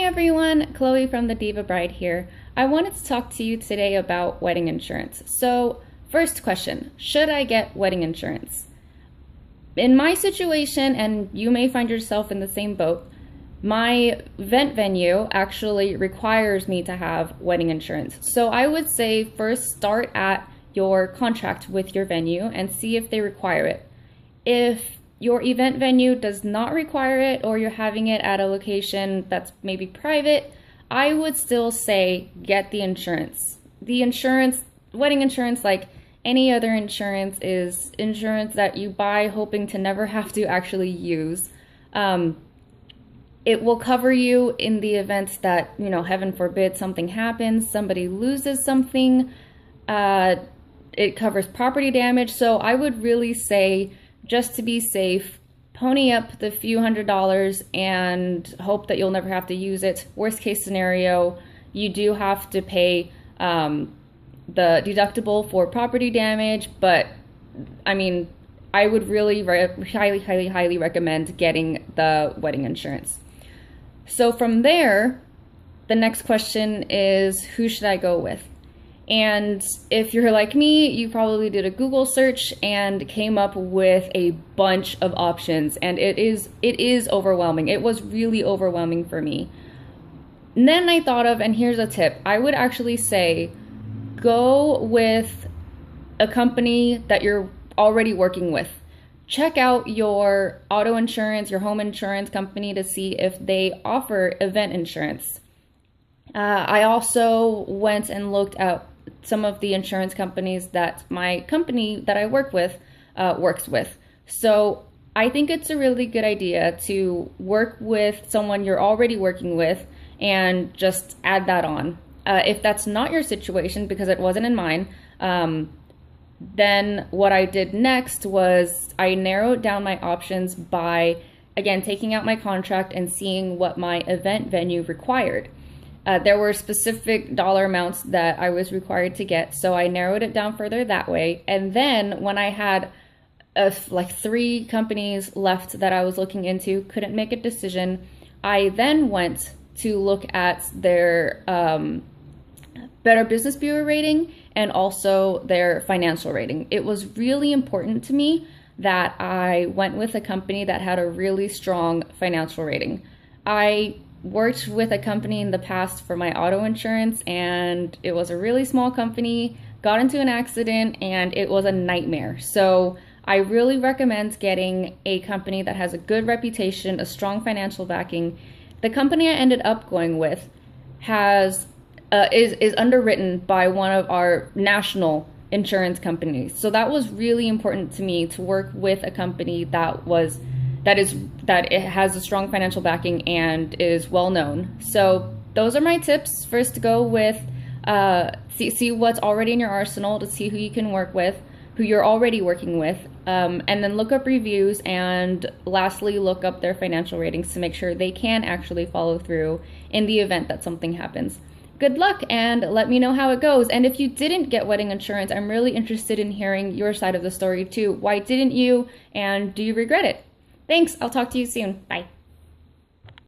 Hi everyone, Chloe from the Diva Bride here. I wanted to talk to you today about wedding insurance. So, first question, should I get wedding insurance? In my situation, and you may find yourself in the same boat, my event venue actually requires me to have wedding insurance. So I would say first start at your contract with your venue and see if they require it. If your event venue does not require it, or you're having it at a location that's maybe private, I would still say get the insurance. The insurance, wedding insurance, like any other insurance, is insurance that you buy hoping to never have to actually use. It will cover you in the event that, heaven forbid, something happens, somebody loses something. It covers property damage. So I would really say, just to be safe, pony up the few $100s and hope that you'll never have to use it. Worst case scenario, you do have to pay the deductible for property damage, but I would really highly recommend getting the wedding insurance. So from there, the next question is, who should I go with? And if you're like me, you probably did a Google search and came up with a bunch of options, and it is overwhelming. It was really overwhelming for me. And then I thought of, and here's a tip, I would actually say go with a company that you're already working with. Check out your auto insurance, your home insurance company to see if they offer event insurance. I also went and looked at some of the insurance companies that my company that I work with works with. So I think it's a really good idea to work with someone you're already working with and just add that on. If that's not your situation, because it wasn't in mine, then what I did next was I narrowed down my options by, again, taking out my contract and seeing what my event venue required. There were specific dollar amounts that I was required to get, so I narrowed it down further that way. And then when I had like 3 companies left that I was looking into, couldn't make a decision, I then went to look at their Better Business Bureau rating and also their financial rating. It was really important to me that I went with a company that had a really strong financial rating. I worked with a company in the past for my auto insurance, and it was a really small company, got into an accident, and it was a nightmare. So I really recommend getting a company that has a good reputation, a strong financial backing. The company I ended up going with is underwritten by one of our national insurance companies. So that was really important to me, to work with a company that it has a strong financial backing and is well known. So those are my tips. First, go with see what's already in your arsenal to see who you can work with, who you're already working with, and then look up reviews, and lastly look up their financial ratings to make sure they can actually follow through in the event that something happens. Good luck, and let me know how it goes. And if you didn't get wedding insurance, I'm really interested in hearing your side of the story too. Why didn't you, and do you regret it? Thanks, I'll talk to you soon. Bye.